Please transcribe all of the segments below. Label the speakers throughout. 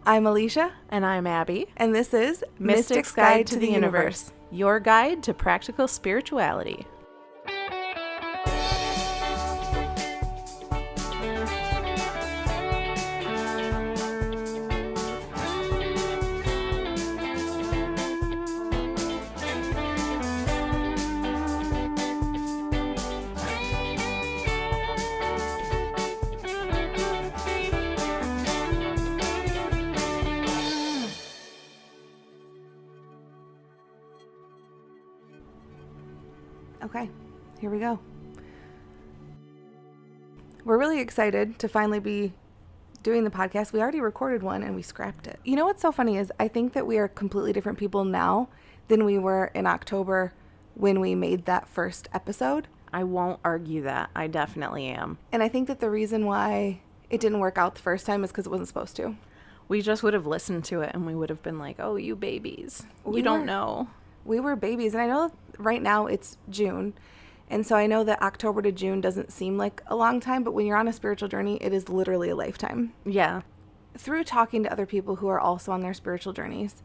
Speaker 1: I'm Alicia.
Speaker 2: And I'm Abbey.
Speaker 1: And this is
Speaker 2: Mystic's Guide to the Universe, your guide to practical spirituality.
Speaker 1: Okay, here we go. We're really excited to finally be doing the podcast. We already recorded one and we scrapped it. You know what's so funny is I think that we are completely different people now than we were in October when we made that first episode.
Speaker 2: I won't argue that. I definitely am.
Speaker 1: And I think that the reason why it didn't work out the first time is because it wasn't supposed to.
Speaker 2: We just would have listened to it and we would have been like, oh, you babies. You don't know.
Speaker 1: We were babies. And I know right now it's June. And so I know that October to June doesn't seem like a long time, but when you're on a spiritual journey, it is literally a lifetime.
Speaker 2: Yeah.
Speaker 1: Through talking to other people who are also on their spiritual journeys,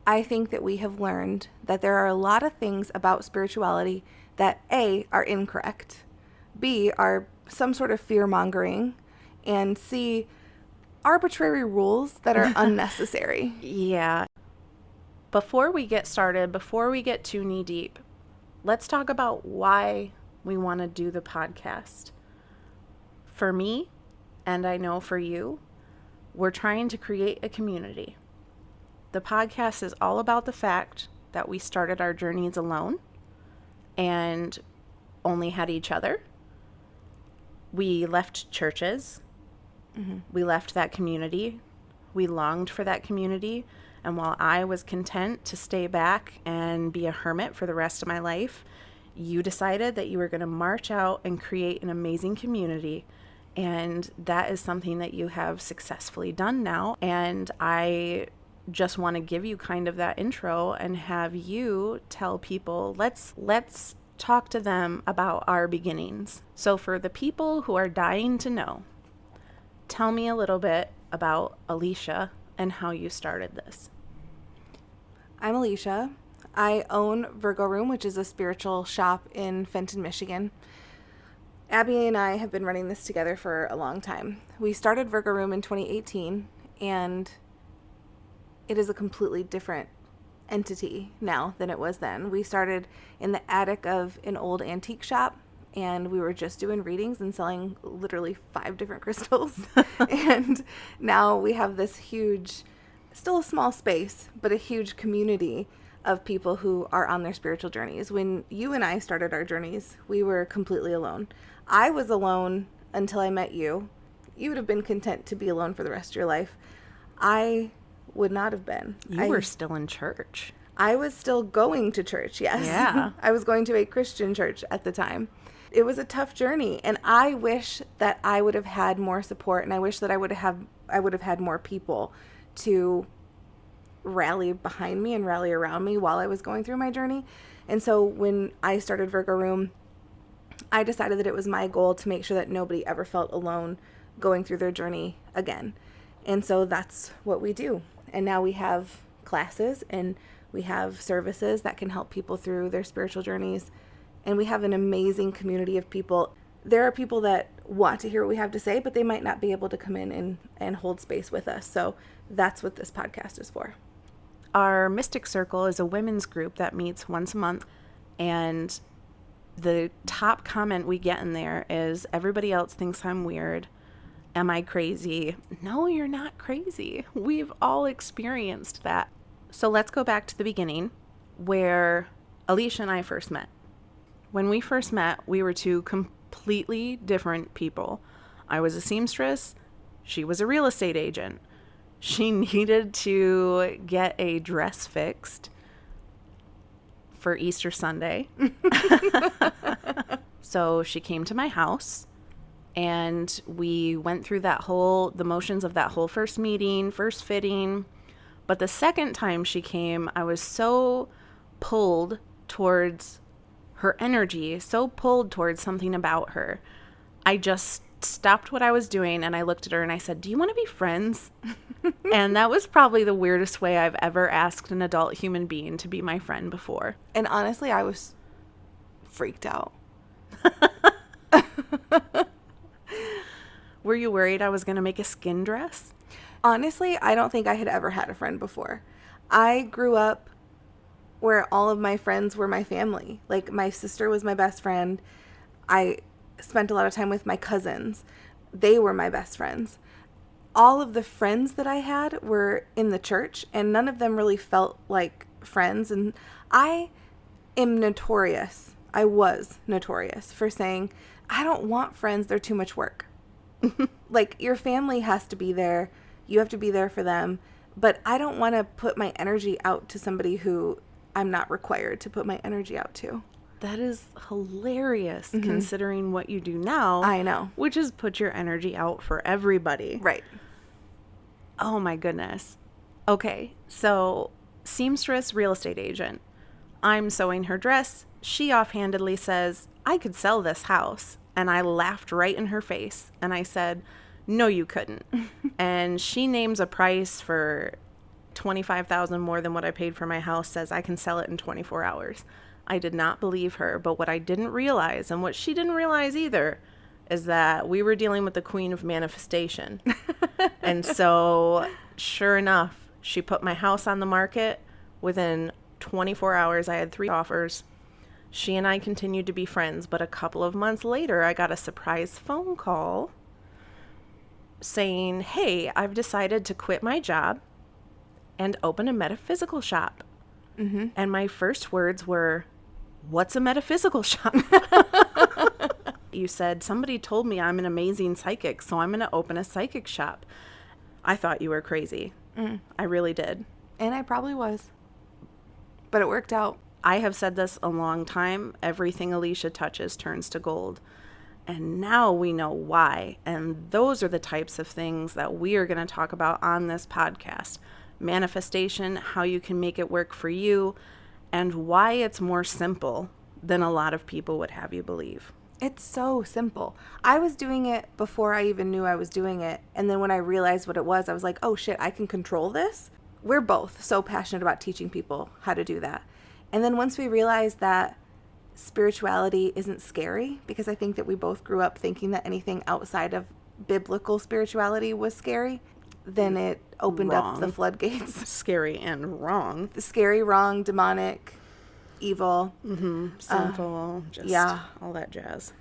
Speaker 1: I think that we have learned that there are a lot of things about spirituality that A, are incorrect, B, are some sort of fear-mongering, and C, arbitrary rules that are unnecessary.
Speaker 2: Yeah. Before we get started, before we get too knee-deep, let's talk about why we want to do the podcast. For me, and I know for you, we're trying to create a community. The podcast is all about the fact that we started our journeys alone and only had each other. We left churches. Mm-hmm. We left that community. We longed for that community. And while I was content to stay back and be a hermit for the rest of my life, you decided that you were going to march out and create an amazing community. And that is something that you have successfully done now. And I just want to give you kind of that intro and have you tell people, let's talk to them about our beginnings. So for the people who are dying to know, tell me a little bit about Alicia and how you started this.
Speaker 1: I'm Alicia. I own Virgo Room, which is a spiritual shop in Fenton, Michigan. Abby and I have been running this together for a long time. We started Virgo Room in 2018, and it is a completely different entity now than it was then. We started in the attic of an old antique shop, and we were just doing readings and selling literally 5 different crystals. And now we have this huge, still a small space, but a huge community of people who are on their spiritual journeys. When you and I started our journeys, we were completely alone. I was alone until I met you. You would have been content to be alone for the rest of your life. I would not have been.
Speaker 2: You were still in church.
Speaker 1: I was still going to church, yes.
Speaker 2: Yeah.
Speaker 1: I was going to a Christian church at the time. It was a tough journey, and I wish that I would have had more support, and I wish that I would have had more people to rally behind me and rally around me while I was going through my journey. And so when I started Virgo Room, I decided that it was my goal to make sure that nobody ever felt alone going through their journey again. And so that's what we do. And now we have classes and we have services that can help people through their spiritual journeys. And we have an amazing community of people. There are people that want to hear what we have to say, but they might not be able to come in and hold space with us. So that's what this podcast is for.
Speaker 2: Our Mystic Circle is a women's group that meets once a month, and the top comment we get in there is, everybody else thinks I'm weird. Am I crazy? No, you're not crazy. We've all experienced that. So let's go back to the beginning where Alicia and I first met. When we first met, we were two completely different people. I was a seamstress. She was a real estate agent. She needed to get a dress fixed for Easter Sunday. So she came to my house and we went through the motions of that whole first meeting, first fitting. But the second time she came, I was so pulled towards her energy, so pulled towards something about her. I just stopped what I was doing and I looked at her and I said, "Do you want to be friends?" And that was probably the weirdest way I've ever asked an adult human being to be my friend before.
Speaker 1: And honestly, I was freaked out.
Speaker 2: Were you worried I was going to make a skin dress?
Speaker 1: Honestly, I don't think I had ever had a friend before. I grew up where all of my friends were my family. Like, my sister was my best friend. I spent a lot of time with my cousins. They were my best friends. All of the friends that I had were in the church, and none of them really felt like friends. And I was notorious for saying, I don't want friends, they're too much work. Like, your family has to be there. You have to be there for them. But I don't want to put my energy out to somebody who I'm not required to put my energy out to.
Speaker 2: That is hilarious, considering what you do now.
Speaker 1: I know.
Speaker 2: Which is put your energy out for everybody.
Speaker 1: Right.
Speaker 2: Oh my goodness. Okay, so seamstress, real estate agent. I'm sewing her dress. She offhandedly says, "I could sell this house." And I laughed right in her face. And I said, "No, you couldn't." And she names a price for $25,000 more than what I paid for my house, says I can sell it in 24 hours. I did not believe her. But what I didn't realize, and what she didn't realize either, is that we were dealing with the queen of manifestation. And so, sure enough, she put my house on the market. Within 24 hours, I had 3 offers. She and I continued to be friends, but a couple of months later, I got a surprise phone call saying, "Hey, I've decided to quit my job and open a metaphysical shop." Mm-hmm. And my first words were, "What's a metaphysical shop?" You said, "Somebody told me I'm an amazing psychic, so I'm going to open a psychic shop." I thought you were crazy. I really did.
Speaker 1: And I probably was. But it worked out.
Speaker 2: I have said this a long time. Everything Alicia touches turns to gold. And now we know why. And those are the types of things that we are going to talk about on this podcast. Manifestation, how you can make it work for you, and why it's more simple than a lot of people would have you believe.
Speaker 1: It's so simple. I was doing it before I even knew I was doing it. And then when I realized what it was, I was like, oh shit, I can control this. We're both so passionate about teaching people how to do that. And then once we realized that spirituality isn't scary, because I think that we both grew up thinking that anything outside of biblical spirituality was scary, then it opened up the floodgates.
Speaker 2: Scary and wrong.
Speaker 1: Scary, wrong, demonic, evil.
Speaker 2: Sinful, just all that jazz.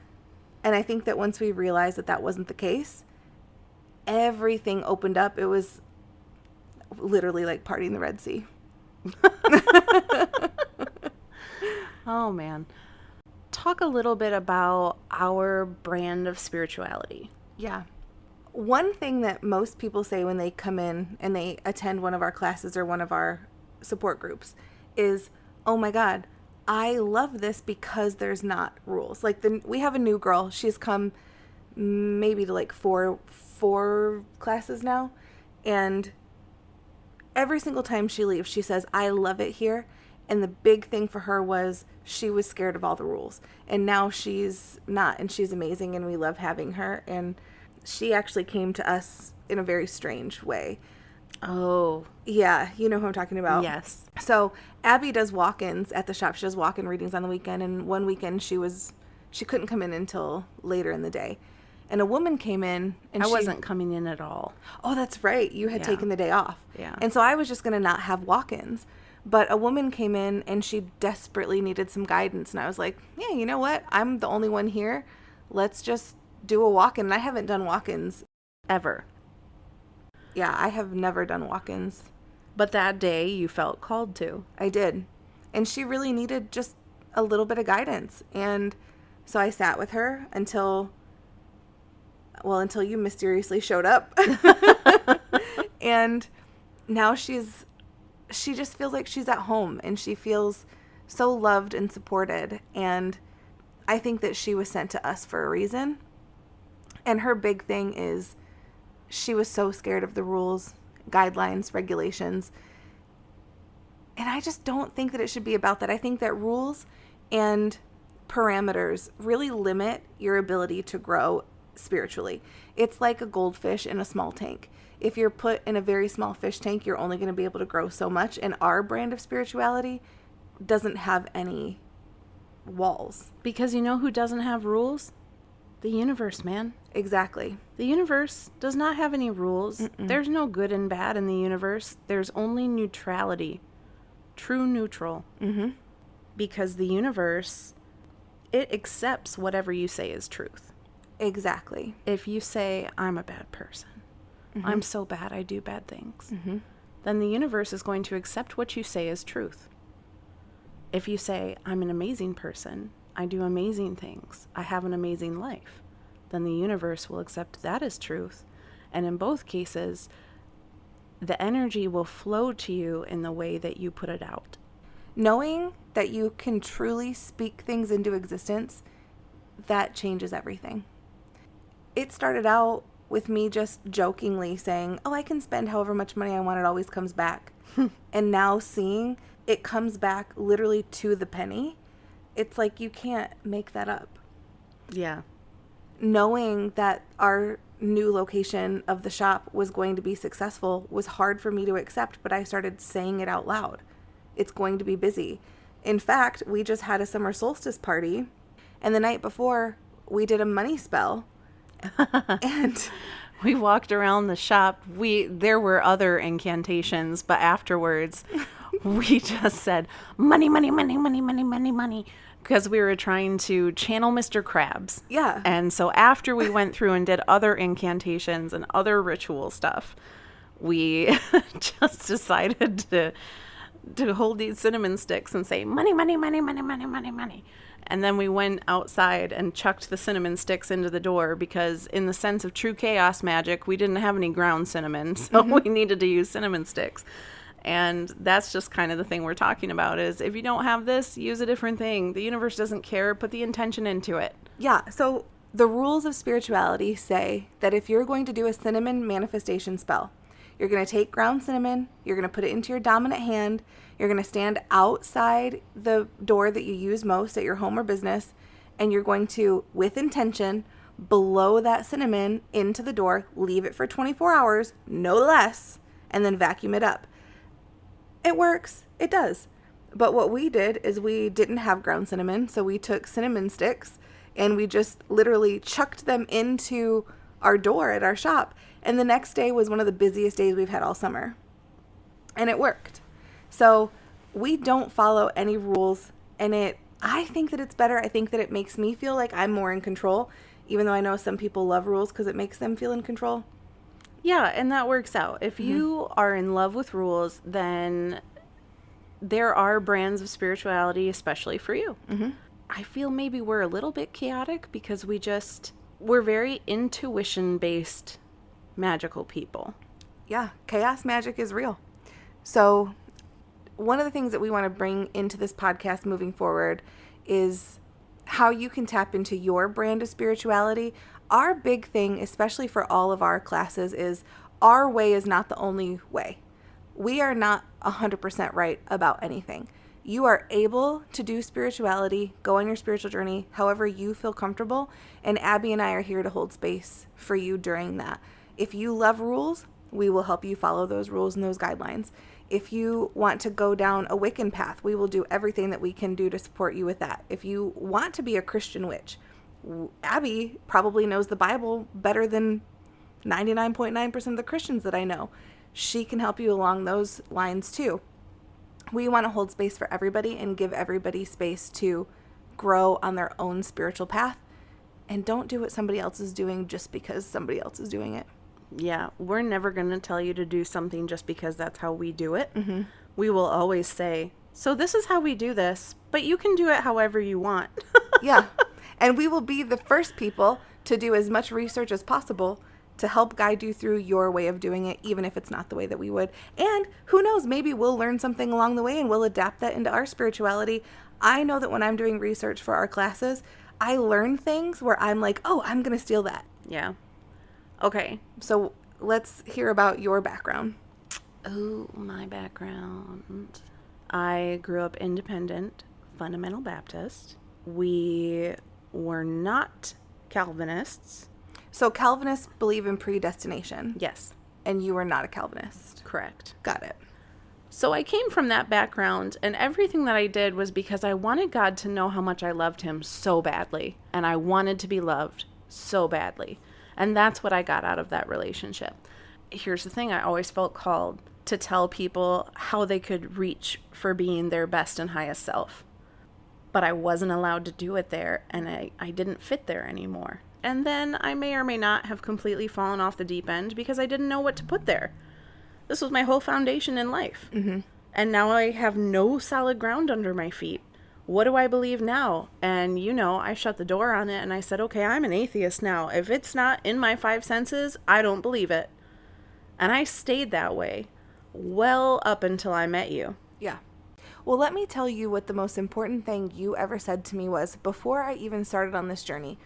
Speaker 1: And I think that once we realized that that wasn't the case, everything opened up. It was literally like parting the Red Sea.
Speaker 2: Oh, man. Talk a little bit about our brand of spirituality.
Speaker 1: Yeah. One thing that most people say when they come in and they attend one of our classes or one of our support groups is, oh my God, I love this because there's not rules. Like, we have a new girl. She's come maybe to like four classes now. And every single time she leaves, she says, I love it here. And the big thing for her was she was scared of all the rules. And now she's not, and she's amazing, and we love having her. And she actually came to us in a very strange way.
Speaker 2: Oh.
Speaker 1: Yeah, you know who I'm talking about.
Speaker 2: Yes.
Speaker 1: So Abby does walk-ins at the shop. She does walk-in readings on the weekend. And one weekend she couldn't come in until later in the day. And a woman came in, and
Speaker 2: I wasn't coming in at all.
Speaker 1: Oh, that's right. You had taken the day off.
Speaker 2: Yeah.
Speaker 1: And so I was just going to not have walk-ins. But a woman came in, and she desperately needed some guidance. And I was like, yeah, you know what? I'm the only one here. Let's just do a walk-in. And I haven't done walk-ins
Speaker 2: ever.
Speaker 1: Yeah, I have never done walk-ins.
Speaker 2: But that day you felt called to.
Speaker 1: I did. And she really needed just a little bit of guidance. And so I sat with her until you mysteriously showed up. And now she just feels like she's at home, and she feels so loved and supported. And I think that she was sent to us for a reason. And her big thing is she was so scared of the rules, guidelines, regulations. And I just don't think that it should be about that. I think that rules and parameters really limit your ability to grow spiritually. It's like a goldfish in a small tank. If you're put in a very small fish tank, you're only going to be able to grow so much. And our brand of spirituality doesn't have any walls.
Speaker 2: Because you know who doesn't have rules? The universe, man.
Speaker 1: Exactly.
Speaker 2: The universe does not have any rules.
Speaker 1: Mm-mm.
Speaker 2: There's no good and bad in the universe. There's only neutrality. True neutral.
Speaker 1: Mm-hmm.
Speaker 2: Because the universe, it accepts whatever you say is truth.
Speaker 1: Exactly.
Speaker 2: If you say, I'm a bad person,
Speaker 1: Mm-hmm.
Speaker 2: I'm so bad, I do bad things,
Speaker 1: Mm-hmm.
Speaker 2: then the universe is going to accept what you say as truth. If you say, I'm an amazing person, I do amazing things, I have an amazing life, then the universe will accept that as truth. And in both cases, the energy will flow to you in the way that you put it out.
Speaker 1: Knowing that you can truly speak things into existence, that changes everything. It started out with me just jokingly saying, oh, I can spend however much money I want, it always comes back. And now seeing it comes back literally to the penny, it's like you can't make that up.
Speaker 2: Yeah.
Speaker 1: Knowing that our new location of the shop was going to be successful was hard for me to accept, but I started saying it out loud. It's going to be busy. In fact, we just had a summer solstice party, and the night before, we did a money spell. And
Speaker 2: we walked around the shop. There were other incantations, but afterwards we just said money, money, money, money, money, money, money, because we were trying to channel Mr. Krabs.
Speaker 1: Yeah.
Speaker 2: And so after we went through and did other incantations and other ritual stuff, we just decided to hold these cinnamon sticks and say money, money, money, money, money, money, money. And then we went outside and chucked the cinnamon sticks into the door because in the sense of true chaos magic, we didn't have any ground cinnamon, so we needed to use cinnamon sticks. And that's just kind of the thing we're talking about is if you don't have this, use a different thing. The universe doesn't care. Put the intention into it.
Speaker 1: Yeah. So the rules of spirituality say that if you're going to do a cinnamon manifestation spell, you're going to take ground cinnamon, you're going to put it into your dominant hand, you're going to stand outside the door that you use most at your home or business, and you're going to, with intention, blow that cinnamon into the door, leave it for 24 hours, no less, and then vacuum it up. It works. It does. But what we did is we didn't have ground cinnamon, so we took cinnamon sticks and we just literally chucked them into our door at our shop. And the next day was one of the busiest days we've had all summer. And it worked. So we don't follow any rules, and I think that it's better. I think that it makes me feel like I'm more in control, even though I know some people love rules because it makes them feel in control.
Speaker 2: Yeah, and that works out. If you are in love with rules, then there are brands of spirituality, especially for you.
Speaker 1: Mm-hmm.
Speaker 2: I feel maybe we're a little bit chaotic because we're very intuition-based magical people.
Speaker 1: Yeah, chaos magic is real. So one of the things that we want to bring into this podcast moving forward is how you can tap into your brand of spirituality. Our big thing, especially for all of our classes, is our way is not the only way. We are not 100% right about anything. You are able to do spirituality, go on your spiritual journey, however you feel comfortable, and Abby and I are here to hold space for you during that. If you love rules, we will help you follow those rules and those guidelines. If you want to go down a Wiccan path, we will do everything that we can do to support you with that. If you want to be a Christian witch, Abby probably knows the Bible better than 99.9% of the Christians that I know. She can help you along those lines too. We want to hold space for everybody and give everybody space to grow on their own spiritual path. And don't do what somebody else is doing just because somebody else is doing it.
Speaker 2: Yeah, we're never going to tell you to do something just because that's how we do it.
Speaker 1: Mm-hmm.
Speaker 2: We will always say, so this is how we do this, but you can do it however you want.
Speaker 1: Yeah. And we will be the first people to do as much research as possible to help guide you through your way of doing it, even if it's not the way that we would. And who knows, maybe we'll learn something along the way and we'll adapt that into our spirituality. I know that when I'm doing research for our classes, I learn things where I'm like, oh, I'm going to steal that.
Speaker 2: Yeah. Okay.
Speaker 1: So let's hear about your background.
Speaker 2: Oh, my background. I grew up independent, fundamental Baptist. We were not Calvinists.
Speaker 1: So Calvinists believe in predestination.
Speaker 2: Yes,
Speaker 1: And you were not a Calvinist.
Speaker 2: correct.
Speaker 1: Got it.
Speaker 2: So I came from that background, and everything that I did was because I wanted God to know how much I loved him so badly, and I wanted to be loved so badly. And that's what I got out of that relationship. Here's the thing, I always felt called to tell people how they could reach for being their best and highest self. But I wasn't allowed to do it there, and I didn't fit there anymore. And then I may or may not have completely fallen off the deep end because I didn't know what to put there. This was my whole foundation in life.
Speaker 1: Mm-hmm.
Speaker 2: And now I have no solid ground under my feet. What do I believe now? And, I shut the door on it and I said, okay, I'm an atheist now. If it's not in my five senses, I don't believe it. And I stayed that way well up until I met you.
Speaker 1: Yeah. Well, let me tell you what the most important thing you ever said to me was before I even started on this journey.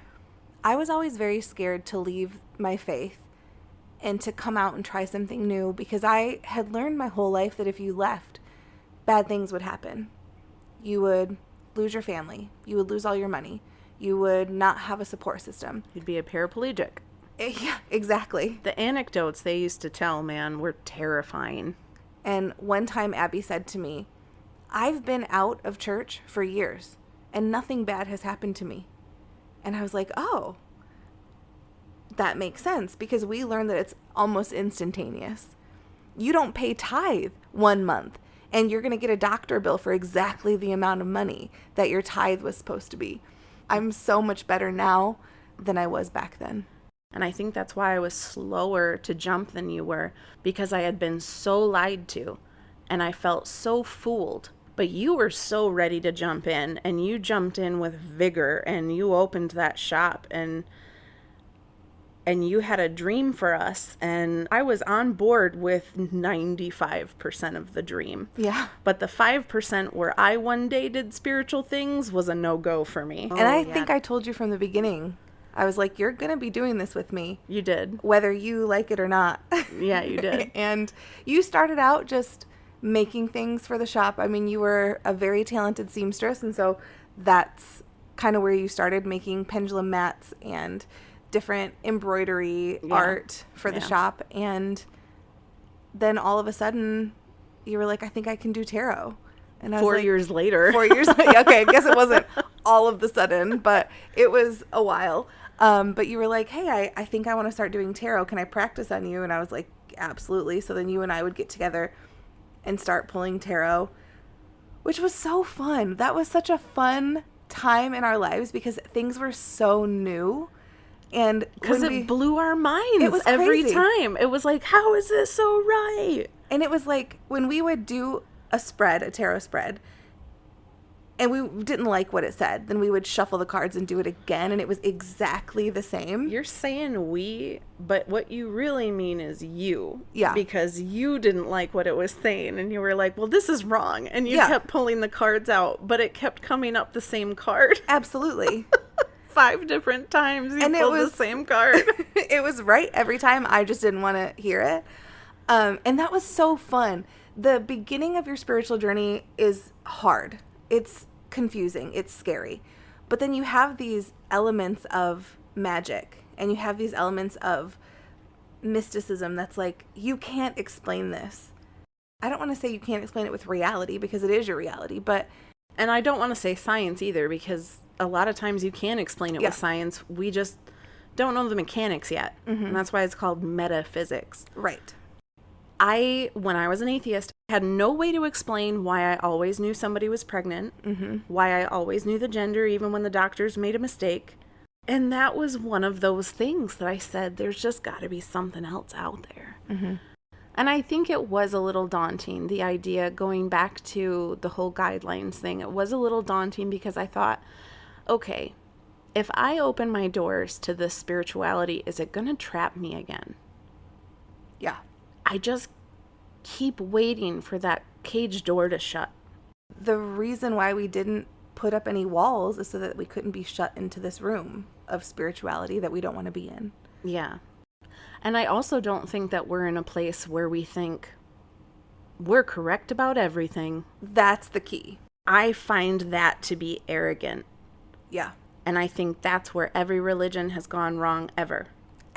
Speaker 1: I was always very scared to leave my faith and to come out and try something new because I had learned my whole life that if you left, bad things would happen. You would lose your family. You would lose all your money. You would not have a support system.
Speaker 2: You'd be a paraplegic.
Speaker 1: Yeah, exactly.
Speaker 2: The anecdotes they used to tell, man, were terrifying.
Speaker 1: And one time Abby said to me, I've been out of church for years and nothing bad has happened to me. And I was like, oh, that makes sense because we learned that it's almost instantaneous. You don't pay tithe 1 month and you're going to get a doctor bill for exactly the amount of money that your tithe was supposed to be. I'm so much better now than I was back then.
Speaker 2: And I think that's why I was slower to jump than you were, because I had been so lied to and I felt so fooled. But you were so ready to jump in, and you jumped in with vigor, and you opened that shop, and you had a dream for us, and I was on board with 95% of the dream.
Speaker 1: Yeah.
Speaker 2: But the 5% where I one day did spiritual things was a no-go for me.
Speaker 1: And I think I told you from the beginning, I was like, you're going to be doing this with me.
Speaker 2: You did.
Speaker 1: Whether you like it or not.
Speaker 2: Yeah, you did.
Speaker 1: And you started out just making things for the shop. I mean, you were a very talented seamstress, and so that's kind of where you started making pendulum mats and different embroidery art for the shop. And then all of a sudden you were like, I think I can do tarot. And I was
Speaker 2: 4 years later.
Speaker 1: 4 years later. Okay, I guess it wasn't all of the sudden, but it was a while. But you were like, hey, I think I want to start doing tarot. Can I practice on you? And I was like, absolutely. So then you and I would get together and start pulling tarot, which was so fun. That was such a fun time in our lives because things were so new. And
Speaker 2: because it blew our minds
Speaker 1: it was
Speaker 2: every
Speaker 1: crazy.
Speaker 2: time. It was like, how is this so right?
Speaker 1: And it was like when we would do a tarot spread, and we didn't like what it said, then we would shuffle the cards and do it again, and it was exactly the same.
Speaker 2: You're saying we, but what you really mean is you.
Speaker 1: Yeah.
Speaker 2: Because you didn't like what it was saying, and you were like, well, this is wrong. And you kept pulling the cards out, but it kept coming up the same card.
Speaker 1: Absolutely.
Speaker 2: 5 different times you pulled the same card.
Speaker 1: It was right every time. I just didn't want to hear it. And that was so fun. The beginning of your spiritual journey is hard. It's confusing. It's scary. But then you have these elements of magic and you have these elements of mysticism that's like, you can't explain this. I don't want to say you can't explain it with reality because it is your reality, but...
Speaker 2: And I don't want to say science either because a lot of times you can explain it with science. We just don't know the mechanics yet. Mm-hmm. And that's why it's called metaphysics.
Speaker 1: Right.
Speaker 2: When I was an atheist, had no way to explain why I always knew somebody was pregnant, why I always knew the gender even when the doctors made a mistake. And that was one of those things that I said, there's just got to be something else out there. Mm-hmm. And I think it was a little daunting, the idea going back to the whole guidelines thing. It was a little daunting because I thought, okay, if I open my doors to this spirituality, is it going to trap me again?
Speaker 1: Yeah.
Speaker 2: I just keep waiting for that cage door to shut.
Speaker 1: The reason why we didn't put up any walls is so that we couldn't be shut into this room of spirituality that we don't want to be in.
Speaker 2: Yeah. And I also don't think that we're in a place where we think we're correct about everything.
Speaker 1: That's the key.
Speaker 2: I find that to be arrogant.
Speaker 1: Yeah.
Speaker 2: And I think that's where every religion has gone wrong ever.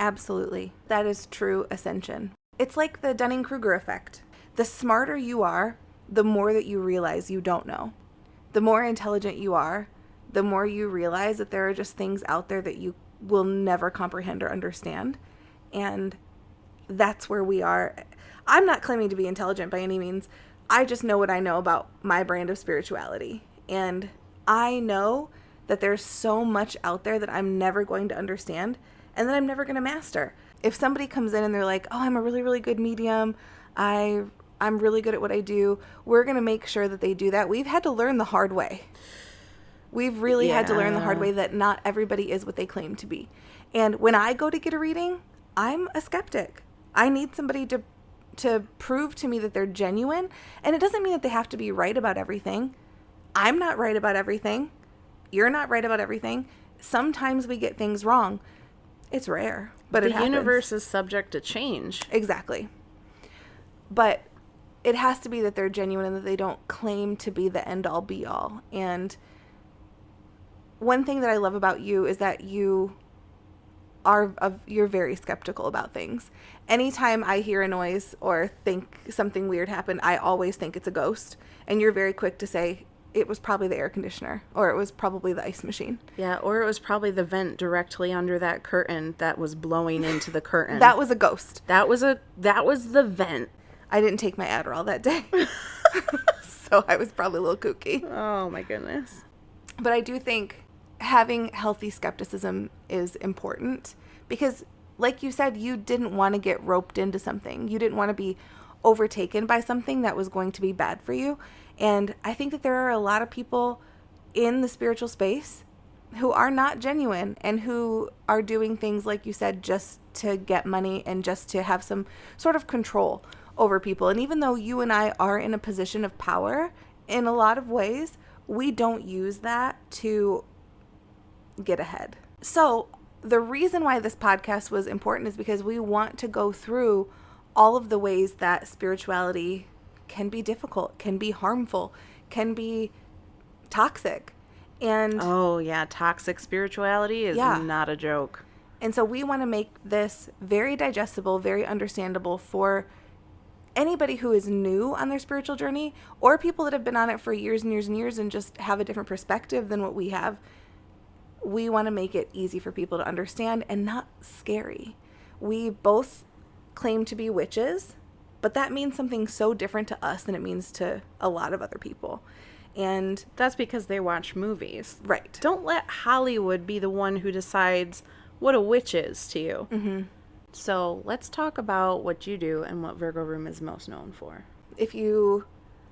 Speaker 1: Absolutely. That is true ascension. It's like the Dunning-Kruger effect. The smarter you are, the more that you realize you don't know. The more intelligent you are, the more you realize that there are just things out there that you will never comprehend or understand. And that's where we are. I'm not claiming to be intelligent by any means. I just know what I know about my brand of spirituality. And I know that there's so much out there that I'm never going to understand and that I'm never going to master. If somebody comes in and they're like, oh, I'm a really, really good medium, I'm really good at what I do, we're going to make sure that they do that. We've had to learn the hard way. We've really had to learn the hard way that not everybody is what they claim to be. And when I go to get a reading, I'm a skeptic. I need somebody to prove to me that they're genuine. And it doesn't mean that they have to be right about everything. I'm not right about everything. You're not right about everything. Sometimes we get things wrong. It's rare, but it happens.
Speaker 2: The universe is subject to change.
Speaker 1: Exactly. But it has to be that they're genuine and that they don't claim to be the end-all be-all. And one thing that I love about you is that you're very skeptical about things. Anytime I hear a noise or think something weird happened, I always think it's a ghost. And you're very quick to say, it was probably the air conditioner, or it was probably the ice machine.
Speaker 2: Yeah, or it was probably the vent directly under that curtain that was blowing into the curtain.
Speaker 1: That was a ghost.
Speaker 2: That was the vent.
Speaker 1: I didn't take my Adderall that day. So I was probably a little kooky.
Speaker 2: Oh my goodness.
Speaker 1: But I do think having healthy skepticism is important because, like you said, you didn't want to get roped into something. You didn't want to be overtaken by something that was going to be bad for you. And I think that there are a lot of people in the spiritual space who are not genuine and who are doing things, like you said, just to get money and just to have some sort of control over people. And even though you and I are in a position of power in a lot of ways, we don't use that to get ahead. So the reason why this podcast was important is because we want to go through all of the ways that spirituality can be difficult, can be harmful, can be toxic. And
Speaker 2: oh yeah, toxic spirituality is not a joke.
Speaker 1: And so we want to make this very digestible, very understandable for anybody who is new on their spiritual journey, or people that have been on it for years and years and years and just have a different perspective than what we have. We want to make it easy for people to understand and not scary. We both claim to be witches, but that means something so different to us than it means to a lot of other people. And
Speaker 2: that's because they watch movies.
Speaker 1: Right.
Speaker 2: Don't let Hollywood be the one who decides what a witch is to you. Mm-hmm. So let's talk about what you do and what Virgo Room is most known for.
Speaker 1: If you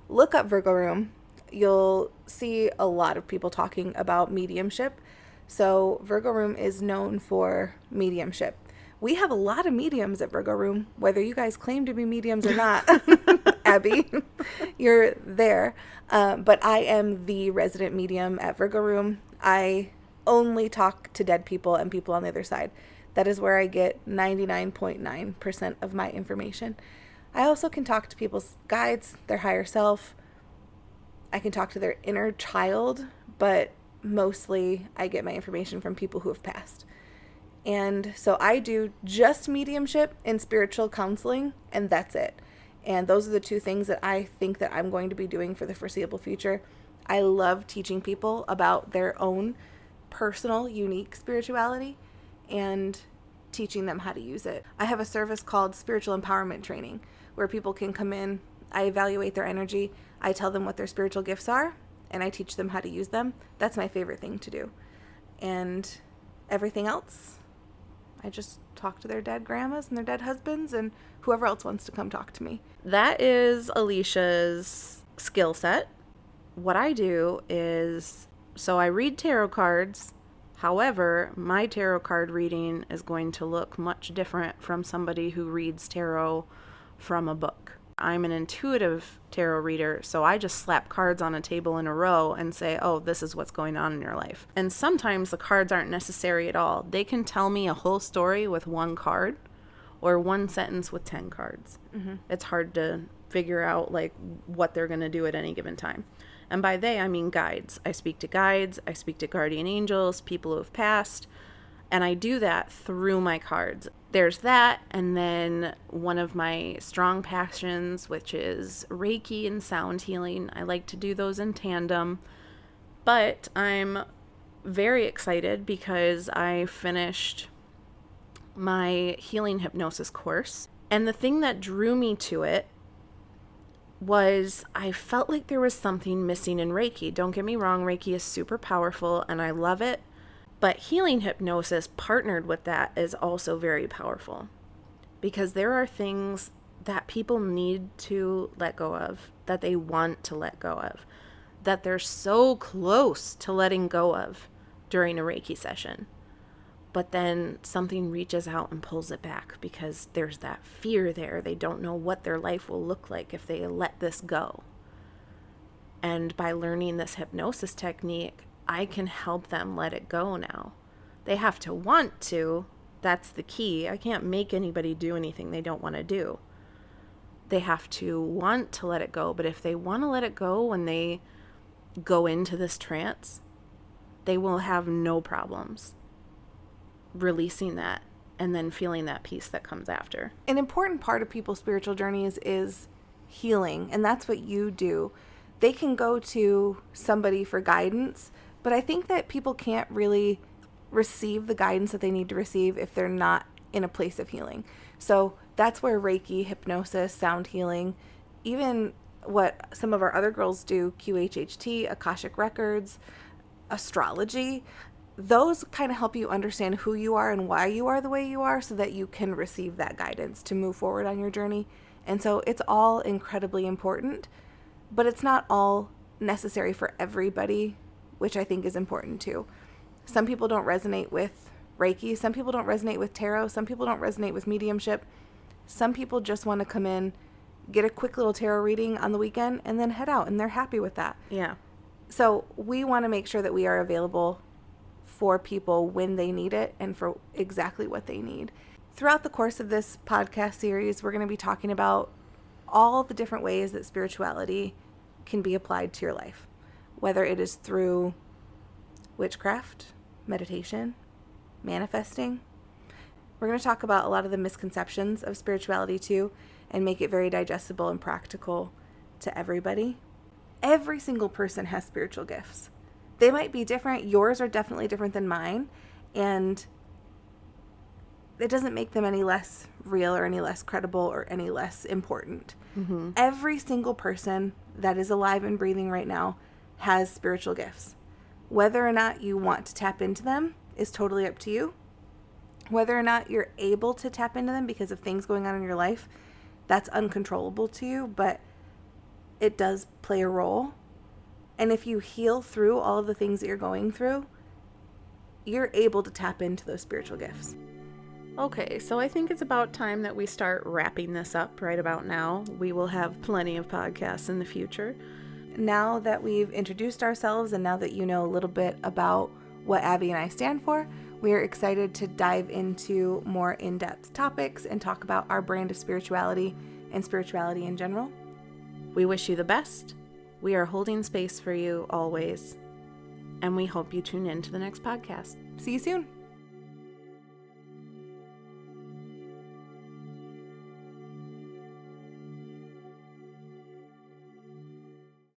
Speaker 1: look up Virgo Room, you'll see a lot of people talking about mediumship. So Virgo Room is known for mediumship. We have a lot of mediums at Virgo Room, whether you guys claim to be mediums or not. Abby, you're there. But I am the resident medium at Virgo Room. I only talk to dead people and people on the other side. That is where I get 99.9% of my information. I also can talk to people's guides, their higher self. I can talk to their inner child, but mostly I get my information from people who have passed. And so I do just mediumship and spiritual counseling, and that's it. And those are the two things that I think that I'm going to be doing for the foreseeable future. I love teaching people about their own personal, unique spirituality and teaching them how to use it. I have a service called Spiritual Empowerment Training, where people can come in, I evaluate their energy, I tell them what their spiritual gifts are, and I teach them how to use them. That's my favorite thing to do. And everything else, I just talk to their dead grandmas and their dead husbands and whoever else wants to come talk to me.
Speaker 2: That is Alicia's skill set. What I do is, so I read tarot cards. However, my tarot card reading is going to look much different from somebody who reads tarot from a book. I'm an intuitive tarot reader, so I just slap cards on a table in a row and say, oh, this is what's going on in your life. And sometimes the cards aren't necessary at all. They can tell me a whole story with one card or one sentence with 10 cards. Mm-hmm. It's hard to figure out like what they're going to do at any given time. And by they, I mean guides. I speak to guides, I speak to guardian angels, people who have passed, and I do that through my cards. there's that. And then one of my strong passions, which is Reiki and sound healing. I like to do those in tandem. But I'm very excited because I finished my healing hypnosis course. And the thing that drew me to it was I felt like there was something missing in Reiki. Don't get me wrong, Reiki is super powerful and I love it. But healing hypnosis partnered with that is also very powerful, because there are things that people need to let go of, that they want to let go of, that they're so close to letting go of during a Reiki session. But then something reaches out and pulls it back because there's that fear there. They don't know what their life will look like if they let this go. And by learning this hypnosis technique, I can help them let it go now. They have to want to. That's the key. I can't make anybody do anything they don't want to do. They have to want to let it go. But if they want to let it go when they go into this trance, they will have no problems releasing that and then feeling that peace that comes after.
Speaker 1: An important part of people's spiritual journeys is healing, and that's what you do. They can go to somebody for guidance, but I think that people can't really receive the guidance that they need to receive if they're not in a place of healing. So that's where Reiki, hypnosis, sound healing, even what some of our other girls do, QHHT, Akashic Records, astrology, those kind of help you understand who you are and why you are the way you are so that you can receive that guidance to move forward on your journey. And so it's all incredibly important, but it's not all necessary for everybody, which I think is important too. Some people don't resonate with Reiki. Some people don't resonate with tarot. Some people don't resonate with mediumship. Some people just want to come in, get a quick little tarot reading on the weekend, and then head out, and they're happy with that.
Speaker 2: Yeah.
Speaker 1: So we want to make sure that we are available for people when they need it and for exactly what they need. Throughout the course of this podcast series, we're going to be talking about all the different ways that spirituality can be applied to your life, whether it is through witchcraft, meditation, manifesting. We're going to talk about a lot of the misconceptions of spirituality too, and make it very digestible and practical to everybody. Every single person has spiritual gifts. They might be different. Yours are definitely different than mine, and it doesn't make them any less real or any less credible or any less important. Mm-hmm. Every single person that is alive and breathing right now has spiritual gifts. Whether or not you want to tap into them is totally up to you. Whether or not you're able to tap into them because of things going on in your life, that's uncontrollable to you, but it does play a role. And if you heal through all of the things that you're going through, you're able to tap into those spiritual gifts.
Speaker 2: Okay, so I think it's about time that we start wrapping this up right about now. We will have plenty of podcasts in the future.
Speaker 1: Now that we've introduced ourselves and now that you know a little bit about what Abby and I stand for, we're excited to dive into more in-depth topics and talk about our brand of spirituality and spirituality in general.
Speaker 2: We wish you the best. We are holding space for you always, and we hope you tune in to the next podcast.
Speaker 1: See you soon.